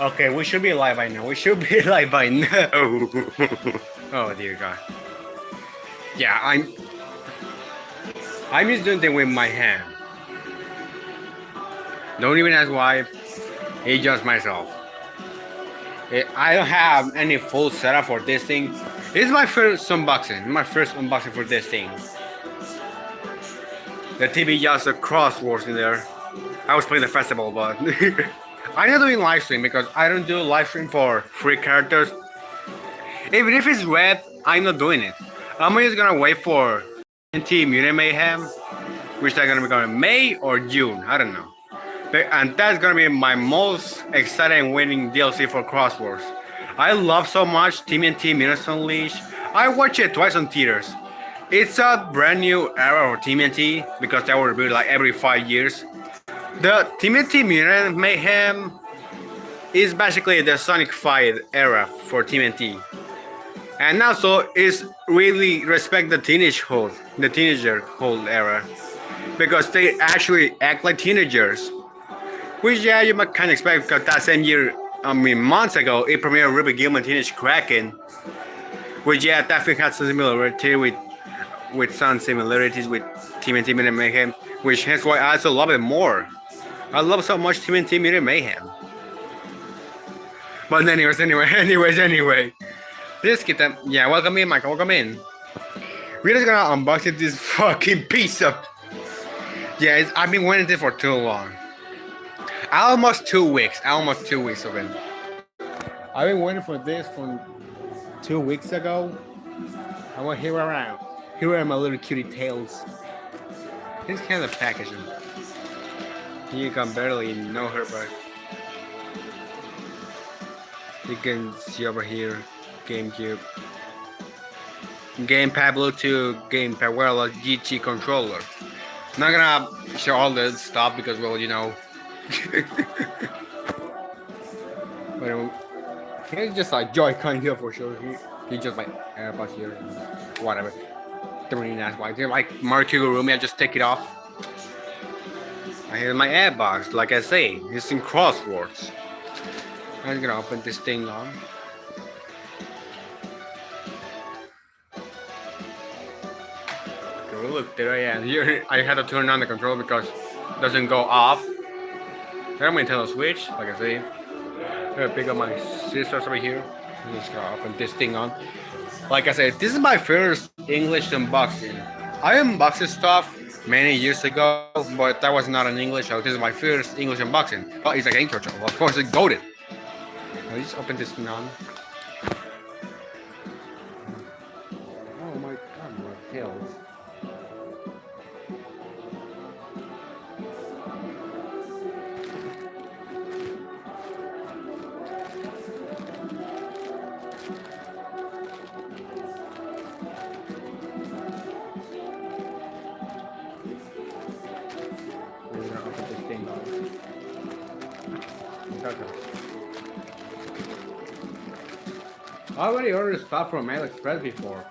Okay, we should be live by now. We should be live by now. Oh dear God. Yeah, I'm just doing things with my hand. Don't even ask why. It's just myself. I don't have any full setup for this thing. This is my first unboxing. My first unboxing for this thing. The TV just a crosswords in there. I was playing the festival, but I'm not doing live stream because I don't do live stream for free characters. Even if it's red, I'm not doing it. I'm just gonna wait for TNT Mutant Mayhem, which is gonna be going May or June. I don't know. And that's gonna be my most exciting winning DLC for Crosswords. I love so much TMNT Mutants Unleashed. I watch it twice on theaters. It's a brand new era for TMNT because they will reboot like every 5 years. The TMNT Mutant Mayhem is basically the Sonic 5 era for TMNT. And also is really respect the teenager hold era. Because they actually act like teenagers. Which yeah, you might kind of expect because that same year, months ago, it premiered Ruby Gilman Teenage Kraken. Which yeah, definitely has some similarity with some similarities with TMNT Mutant Mayhem. Which hence why I also love it more. I love so much TMNT Mutant Mayhem. But anyway. Let's get them. Yeah, welcome in, Michael. Welcome in. We're just gonna unbox this fucking piece of. Yeah, I've been waiting this for too long. Almost 2 weeks. Almost 2 weeks of it. I've been waiting for this from 2 weeks ago. I want here around. Here are my little cutie tails. This kind of packaging. You can barely know her, but you can see over here. Gamecube, gamepad Bluetooth, gamepad wireless GT controller. I'm not gonna show all the stuff because, well, you know. But it's just like Joy-Con here for sure. He's just like AirPods here, whatever. Don't really ask why. They're like Mario Kigurumi. I just take it off. I have my AirBox, like I say, it's in Crosswords. I'm gonna open this thing on. Look, there I am. Here, I had to turn on the controller because it doesn't go off. Then I'm going to tell the switch, like I say. I'm going to pick up my scissors over here. I'm just going to open this thing on. Like I said, this is my first English unboxing. I unboxed stuff many years ago, but that was not in English, so this is my first English unboxing. Oh, it's like an intro. Of course, it's golden. I'll just open this thing on. Oh my god, my tails. I already ordered stuff from AliExpress before.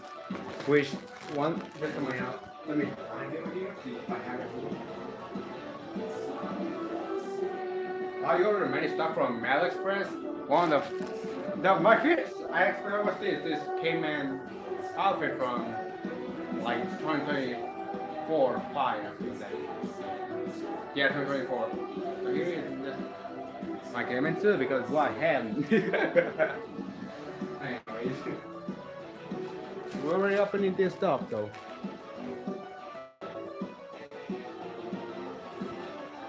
Which one? Just come out. Let me find it here. See if I have it. I ordered many stuff from AliExpress. One of my favorite AliExpress was this K-Man outfit from like 2024, 5, I think that. Yeah, 2024. So here it is. My K-Man suit because why him? Anyways, we're already opening this stuff though.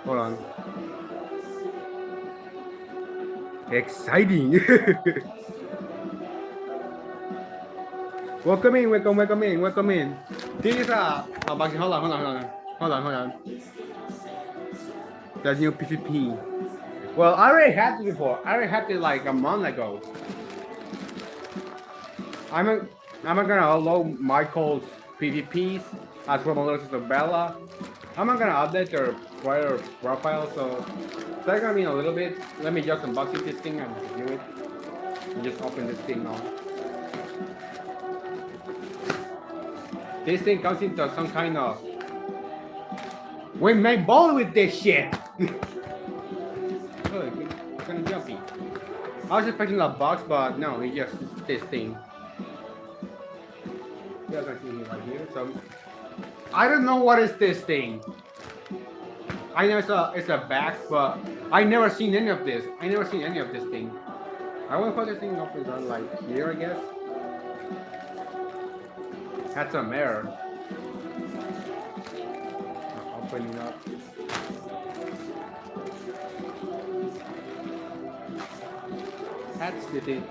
Hold on. Exciting! Welcome in. This is boxing. Hold on. The new PvP. Well, I already had it before. I already had it like a month ago. I'm not gonna upload Michael's PvPs as well as Bella. I'm not gonna update their prior profile, so that's gonna be in a little bit. Let me just unbox this thing and review it. And just open this thing now. This thing comes into some kind of. We make ball with this shit. Look, it's kind of jumpy. I was expecting a box, but no, it's just this thing. You guys can see me right here. So I don't know what is this thing. I know it's a back, but I never seen any of this. I never seen any of this thing. I want to put this thing up on like here, I guess. Had some error. Opening up. That's the thing.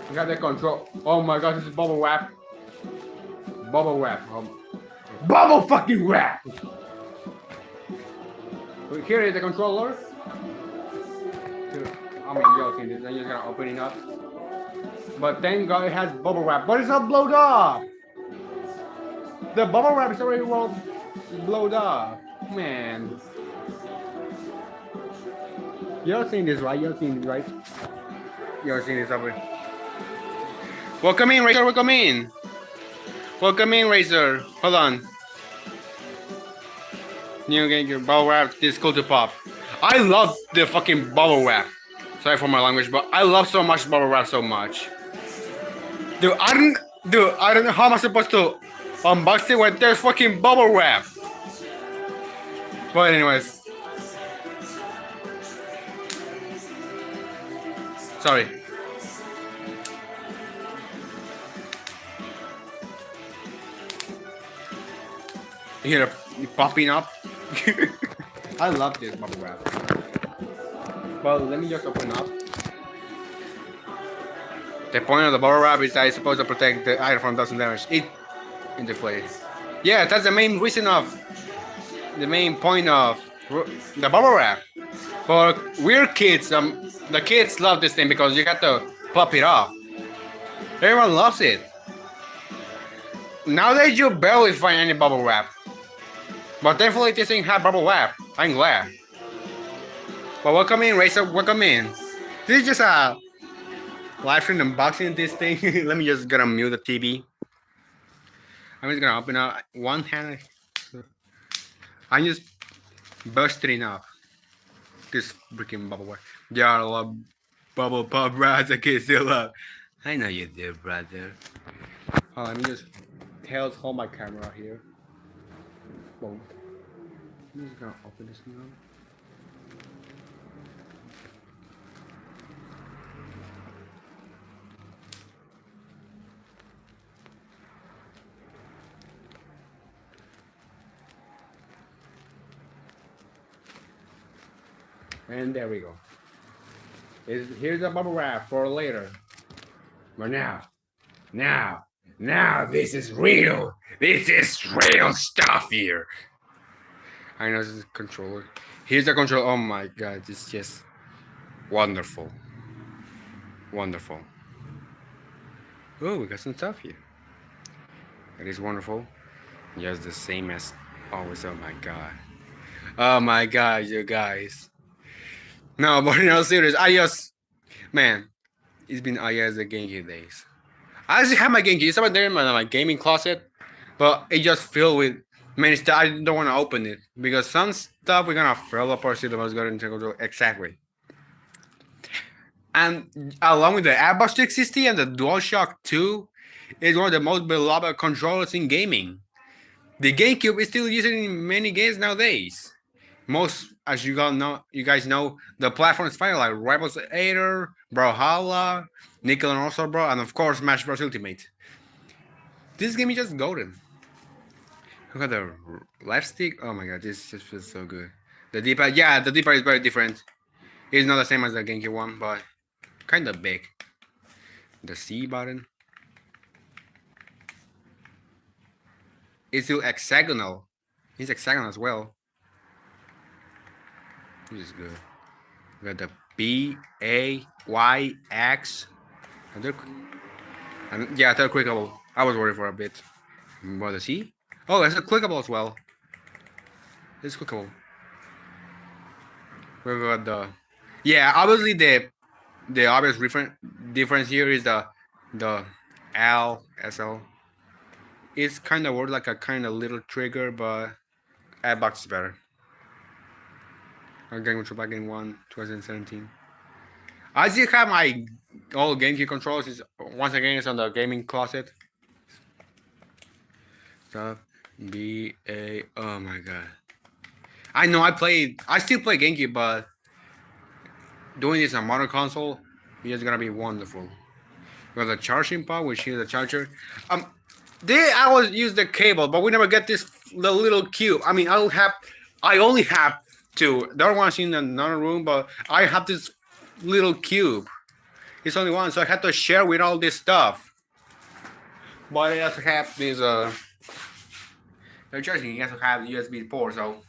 You got the control. Oh my god, this is bubble wrap. Bubble wrap. Bubble fucking wrap! Here is the controller. I mean, you'll see this. Then you're gonna open it up. But thank god it has bubble wrap. But it's not blown up! The bubble wrap is already blown up. Man. You're seeing this, right? You're seeing this, right? You're seeing this over. Welcome in, Razor. Welcome in. Welcome in, Razor. Hold on. You get your bubble wrap. This is cool to pop. I love the fucking bubble wrap. Sorry for my language, but I love so much bubble wrap so much. Dude, I don't know how I'm supposed to unbox it when there's fucking bubble wrap. But anyways. Sorry. You hear it popping up? I love this bubble wrap. Well, let me just open up. The point of the bubble wrap is that it's supposed to protect the item from doesn't damage it in the place. Yeah, that's the main reason of the main point of the bubble wrap. But we're kids. The kids love this thing because you got to pop it off. Everyone loves it. Nowadays you barely find any bubble wrap. But thankfully this thing had bubble wrap. I'm glad. But welcome in, Razor. Welcome in. This is just a live stream unboxing this thing. Let me just gonna mute the TV. I'm just gonna open up one hand. I'm just bursting up this freaking bubble wrap. Yeah, I love bubble pop wraps. I can still love. I know you do, brother. Oh, let me just hold my camera here. Boom. I'm just gonna open this now. And there we go. Here's the bubble wrap for later. But now, this is real. This is real stuff here. I know this is a controller. Here's the controller. Oh my god, it's just wonderful. Wonderful. Oh, we got some stuff here. It is wonderful. Just the same as always. Oh my god. Oh my god, you guys. No, but in all seriousness, man, it's been the Gamecube days. I actually have my Gamecube. It's over there in my gaming closet, but it just filled with many stuff. I don't want to open it because some stuff we're gonna fill up our system. I was going to go exactly. And along with the Xbox 360 and the DualShock 2, it's one of the most beloved controllers in gaming. The GameCube is still used in many games nowadays. Most, as you guys know, the platforms fighting like Rivals 8, Brawlhalla, Nickel and also Bro, and of course Smash Bros. Ultimate. This game is just golden. Look at the left stick. Oh my god, this just feels so good. The D-pad, yeah, the D-pad is very different. It's not the same as the GameCube one, but kind of big. The C button. It's still hexagonal. It's hexagonal as well. This is good. We got the B, A, Y, X. And yeah, they're clickable. I was worried for a bit. But the C? Oh, it's a clickable as well. It's clickable. We got the. Yeah, obviously the obvious difference here is the L, SL. It's kind of works like a kind of little trigger, but Xbox is better. Game Control back in 2017. I still have my old GameCube controls. Once again, it's on the gaming closet. So, oh my god. I know I still play GameCube, but doing this on modern console is gonna be wonderful. We have the charging port, which is the charger. I always use the cable, but we never get the little cube. I mean, I only have two. The other one's in another room, but I have this little cube. It's only one, so I had to share with all this stuff. But I also have this the charging. You also have USB port, so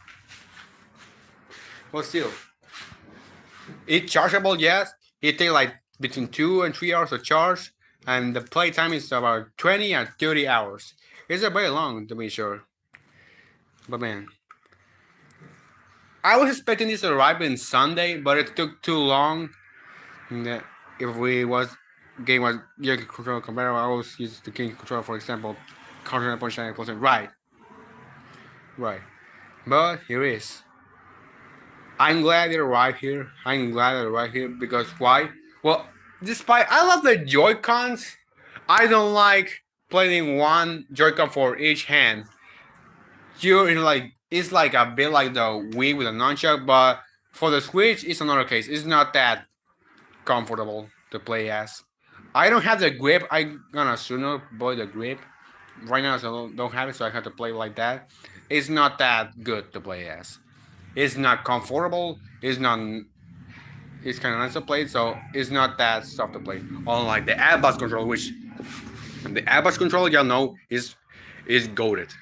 but still, it's chargeable. Yes, it takes like between 2 and 3 hours to charge, and the play time is about 20 and 30 hours. It's a very long to be sure. But man, I was expecting this to arrive in Sunday, but it took too long. If we was game was control compatible, I was use the game control for example, counter punch right. But here is. I'm glad it arrived here. Because why? Well, despite I love the Joy-Cons, I don't like playing one Joy-Con for each hand. It's like a bit like the Wii with a nunchuck, but for the Switch, it's another case. It's not that comfortable to play as. I don't have the grip. I'm gonna sooner buy the grip. Right now, I don't have it, so I have to play like that. It's not that good to play as. It's not comfortable. It's kind of nice to play, so it's not that soft to play. Unlike the AliExpress controller, which the AliExpress controller, y'all know, is goated.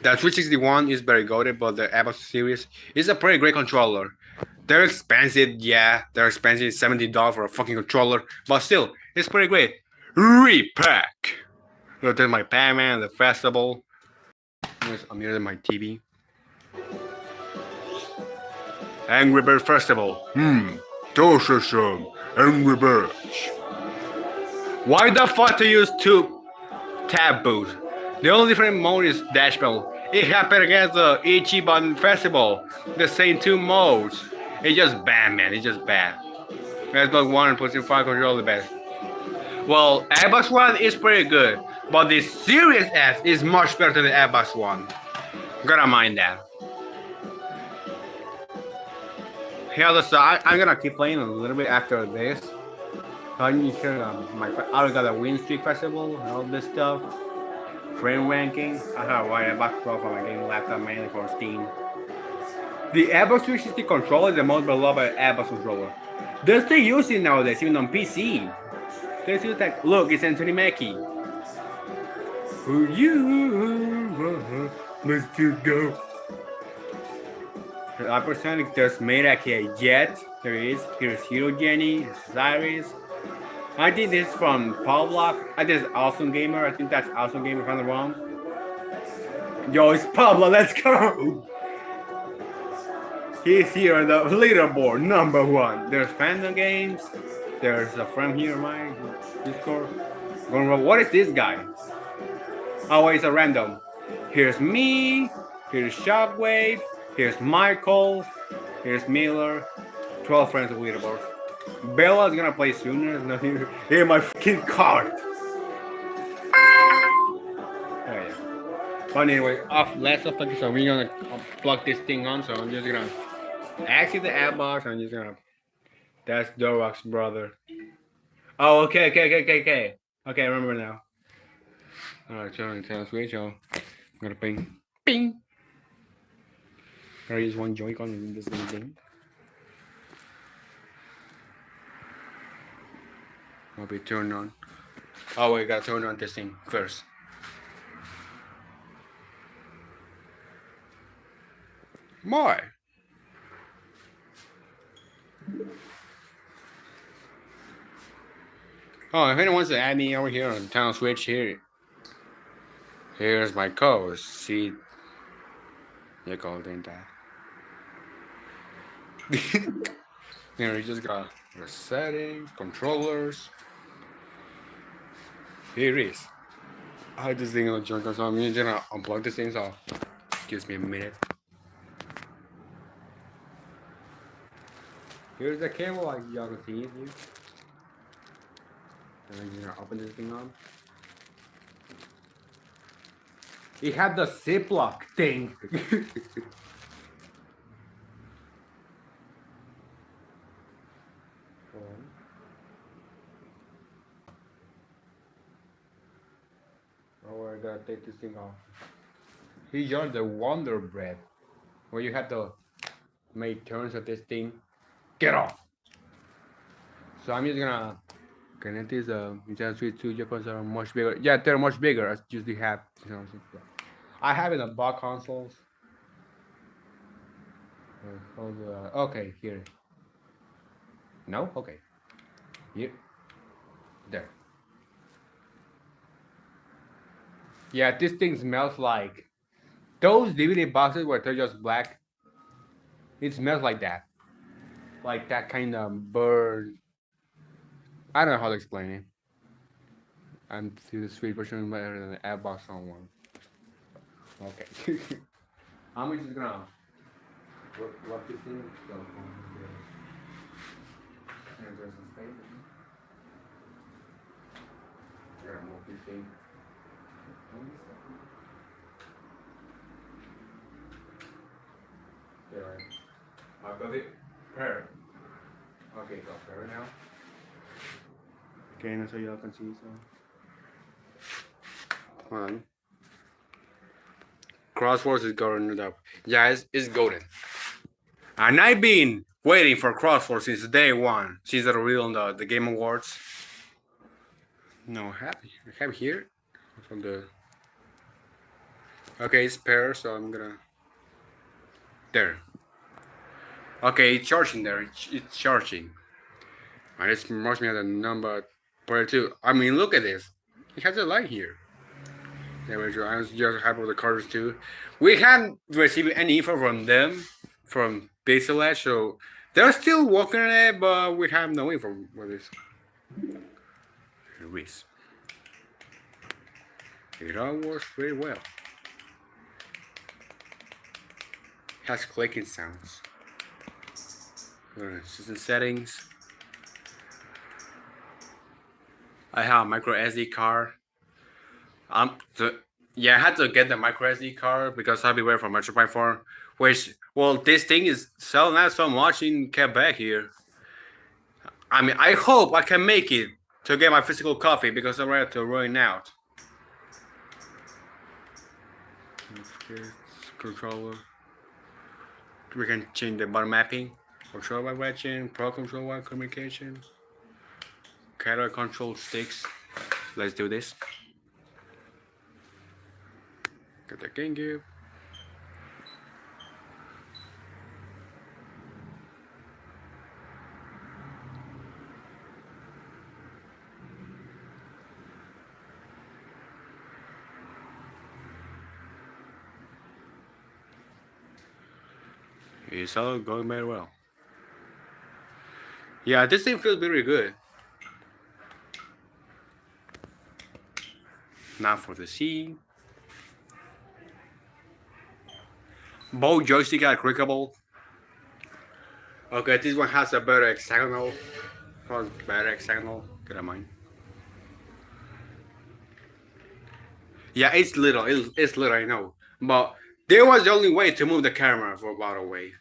The 361 is very goated, but the AliExpress series is a pretty great controller. They're expensive, yeah. They're expensive, $70 for a fucking controller, but still, it's pretty great. Repack. Look at my Pac-Man, the festival. I'm using my TV. Angry Bird Festival. Those are some Angry Birds. Why the fuck to use two tab boots? The only different mode is dash mode. It happened against the Ichiban Festival. The same two modes. It's just bad, man. It's just bad. Xbox One and PlayStation 5 control the best. Well, Xbox One is pretty good, but the Series S is much better than the Xbox One. Gotta mind that. Here, so I'm gonna keep playing a little bit after this. I'm sure I got a Win Streak Festival and all this stuff. Frame ranking. I have a Xbox Pro for my gaming laptop, mainly for Steam. The Xbox 360 controller is the most beloved Xbox controller. They're still using nowadays, even on PC. They're still like, look, it's Anthony Mackie. For you, let's just go. The upper Sonic, there's Meta Jet. There is. Here's Hero Jenny, Cyrus. I think this is from Paul Block. I think it's Awesome Gamer. I think that's Awesome Gamer if I'm not wrong. Yo, it's Pablo, let's go! He's here on the leaderboard, number 1. There's Fandom Games. There's a friend here, my Discord. What is this guy? Oh, it's a random. Here's me. Here's Shockwave. Here's Michael. Here's Miller. 12 friends of leaderboard. Bella's gonna play sooner. Not here. Here, my fucking card. Oh, yeah. But anyway, less of focus. So we're gonna plug this thing on. So I'm just gonna exit the app box. I'm just gonna. That's Dorok's brother. Oh, okay. Okay, I remember now. Alright, so I'm gonna switch. So I'm gonna ping. There is one Joy-Con in this little thing. I'll be turned on. Oh, we gotta turn on this thing first. More. Oh, if anyone wants to add me over here on Town Switch, here's my code. See, you call it that. You just got the settings, controllers. Here it is. I had this thing on the junk, so I'm just gonna unplug this thing. So gives me a minute. Here's the cable, like y'all can see it here. And then you're gonna open this thing up. It had the Ziploc thing. Oh, I gotta take this thing off. Here's the Wonder Bread, where you have to make turns of this thing. Get off! So I'm just gonna connect this just with two Japanese are much bigger. Yeah, they're much bigger as usually have. I have it on box consoles. Okay, here. No? Okay. Here. There. Yeah, this thing smells like those DVD boxes where they're just black. It smells like that. Like that kind of bird. I don't know how to explain it. And see the sweet version better than the app box on one. Okay. I'm just gonna what this thing so and there's some space. Gonna move this thing. There. I've got it. Prayer. Okay, so prayer now. Okay, so y'all can see so. Hold on. Crosswords is going up. Yeah, it's golden. And I've been waiting for Crosswords since day one, since the reveal on the Game Awards. No, I have here from the. Okay, it's pair, so I'm gonna. There. Okay, it's charging there. It's charging. And it reminds me of the number 42. I mean, look at this. It has a light here. Yeah, I was just happy with the cars too. We haven't received any info from them, from Pixel Edge, so they're still working on it, but we have no info for this. Reese. It all works pretty well. Has clicking sounds. System settings. I have a micro SD card. Yeah, I had to get the micro SD card because I'll be waiting for Metro 4, which, well, this thing is selling out so much in Quebec here. I mean, I hope I can make it to get my physical copy because I'm ready to run out. Controller. We can change the button mapping. Control by region, Pro Control by communication. Catalog control sticks. Let's do this. Get the Gamecube. It's all going very well. Yeah, this thing feels very good. Now for the C. Both joystick are clickable. Okay, this one has a better hexagonal. Get a mind. Yeah, it's little. It's little, I know. But there was the only way to move the camera for about a way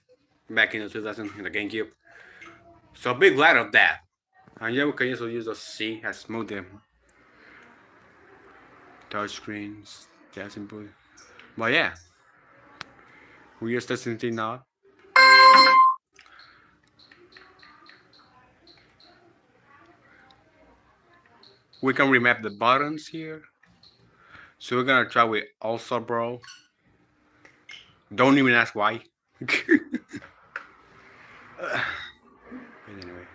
back in the 2000 in the GameCube. So be glad of that. And yeah, we can also use the C as smooth them. Touch screens, that's input. But yeah, we just testing it now. We can remap the buttons here. So we're gonna try with also bro. Don't even ask why. But anyway.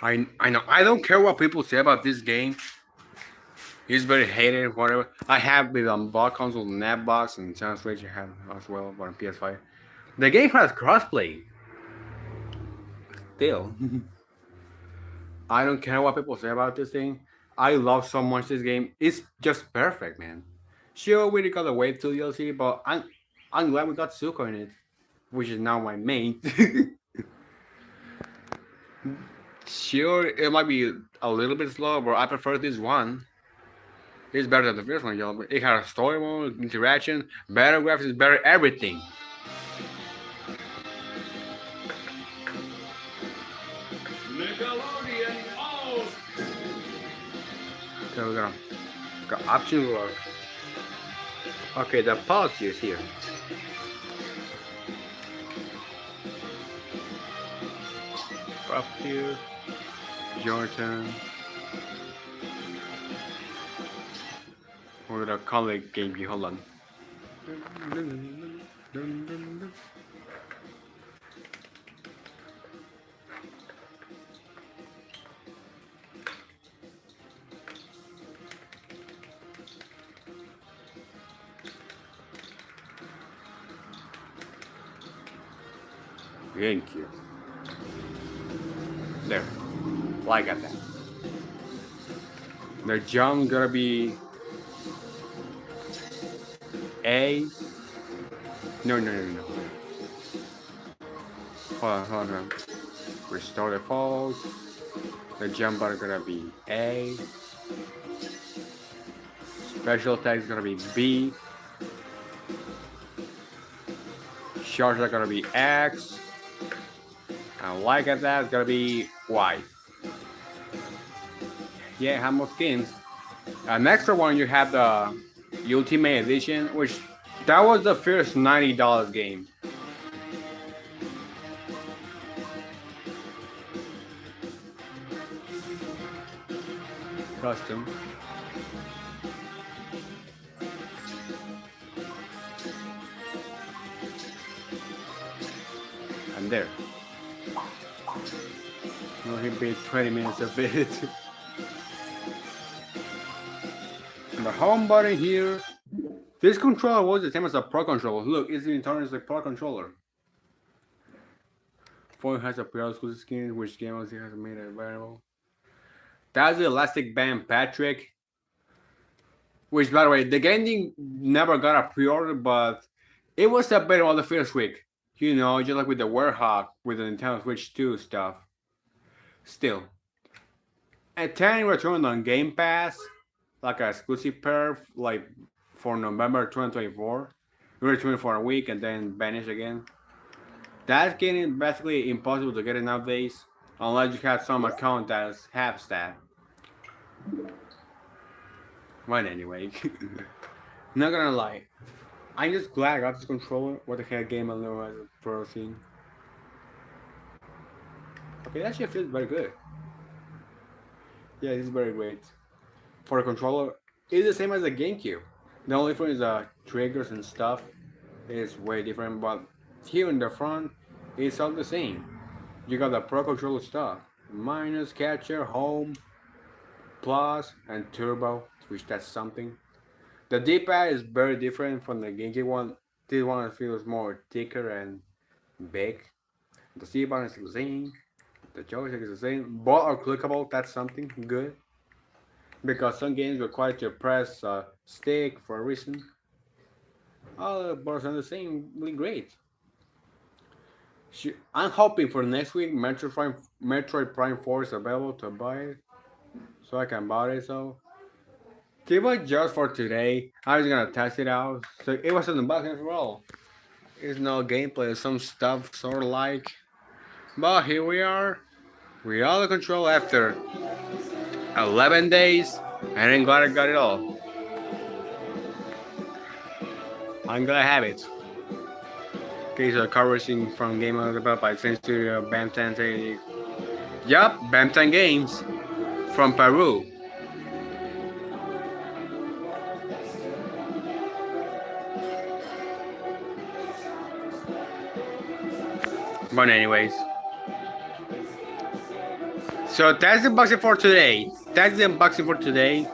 I know. I don't care what people say about this game. It's very hated, whatever. I have it on box console, Netbox, and Nintendo Switch. I have as well, but on PS5. The game has crossplay. Still. I don't care what people say about this thing. I love so much this game. It's just perfect, man. Sure, we got a Wave 2 DLC, but I'm glad we got Zuko in it, which is now my main. Sure, it might be a little bit slow, but I prefer this one. It's better than the first one, y'all. It has a story mode, interaction, better graphics, better everything. Nickelodeon, oh! Okay, we're gonna got option work. Okay, the pause is here. Up here, your turn. We're gonna call it Gamecube. Hold on. Gamecube. There. Like that. The jump gonna be A. No. Hold on. Restore default. The jump button gonna be A. Special attack is gonna be B. Charge are gonna be X. And like that, it's gonna be Y. Yeah, have more skins. Next one, you have the Ultimate Edition, which that was the first $90 game. Custom. And there. No, he paid 20 minutes of it. The home button here. This controller was the same as a Pro controller. Look, it's in turn as a Pro controller. Phone has a pre-exclusive skin, which game has made it available. That's the Elastic Band Patrick. Which, by the way, the game never got a pre-order, but it was a better on the first week. You know, just like with the Warhawk, with the Nintendo Switch 2 stuff. Still. At 10 returned on Game Pass, like an exclusive perf, like for November 2024. It returned for a week and then vanished again. That's getting basically impossible to get it nowadays, unless you have some account that has that. But anyway, not gonna lie, I'm just glad I got this controller. What the heck game I know as a pro scene. Okay, that shit feels very good. Yeah, this is very great. For the controller, it's the same as the Gamecube. The only difference is the triggers and stuff is way different, but here in the front, it's all the same. You got the Pro Controller stuff. Minus, catcher, home, plus, and turbo, which that's something. The D-pad is very different from the Gamecube one. This one feels more thicker and big. The C button is the same. The joystick is the same. Both are clickable, that's something good. Because some games require to press a stick for a reason. All the buttons are the same, really great. I'm hoping for next week Metroid Prime 4 is available to buy it. So I can buy it, so. Keep it just for today. I was gonna test it out. So it was an unboxing for all. It's no gameplay, some stuff sort of like. But here we are. We all the control after 11 days. And I'm glad I got it all. I'm glad I have it. Okay, so coverage from Game developed by Same Studio, Bam10. Yup, Bam10 Games from Peru. But anyways. So that's the unboxing for today.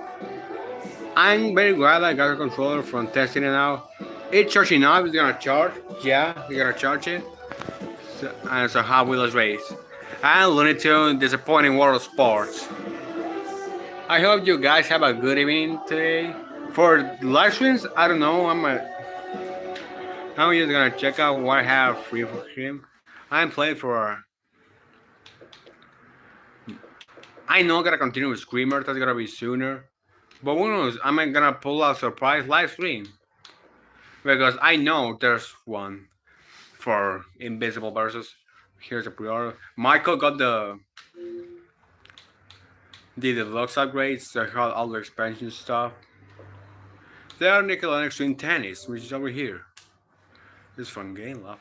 I'm very glad I got a controller from testing it out. It's charging up, it's gonna charge. Yeah, you're gonna charge it. So, and it's a Hot Wheels race. And Looney Tunes Disappointing World of Sports. I hope you guys have a good evening today. For live streams, I don't know. I'm just gonna check out what I have free for him. I'm playing for. I know I gotta continue with Screamer. That's gonna be sooner. But who knows? I'm gonna pull a surprise live stream because I know there's one for Invisible versus. Here's a pre-order. Michael got the deluxe upgrades. They got all the expansion stuff. There are Nickelodeon Extreme Tennis, which is over here. This fun game, love.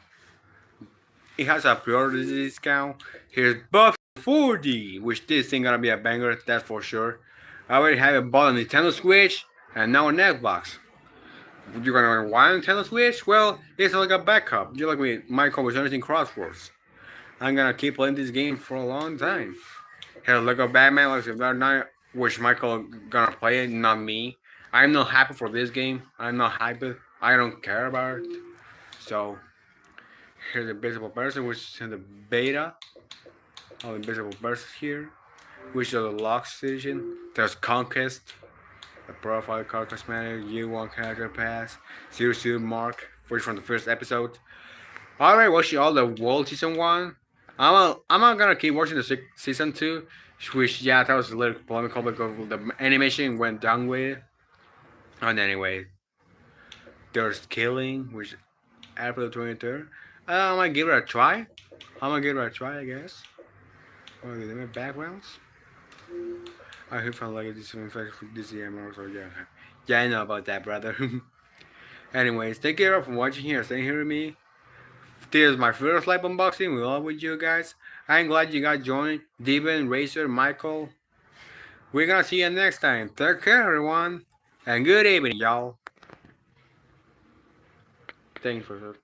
It has a pre-order discount. Here's Buff 40, which this thing gonna be a banger, that's for sure. I already have it bought on Nintendo Switch and now on Xbox. You're gonna wonder why Nintendo Switch? Well, it's like a backup. Just like with Michael was anything crosswords. I'm gonna keep playing this game for a long time. Here's Lego Batman, like Dark Knight, which Michael gonna play it, not me. I'm not happy for this game. I'm not happy. I don't care about it. So here's the Invisible Person, which is in the beta. All Invisible Persons here, which is the Lux edition. There's Conquest, the profile card cosmetic, U1 character pass, Zero Mark, which from the first episode. I already watched all the World Season 1. I'm not gonna keep watching the Season 2, which, yeah, that was a little polemical because the animation went down with it. And anyway, there's Killing, which April 23rd. I might give it a try. I guess. Oh, the different backgrounds. I hope I like this infection this year, so yeah. Yeah, I know about that, brother. Anyways, thank you all for watching here, staying here with me. This is my first live unboxing with all with you guys. I'm glad you guys joined. Devin, Racer, Michael. We're gonna see you next time. Take care, everyone. And good evening, y'all. Thanks for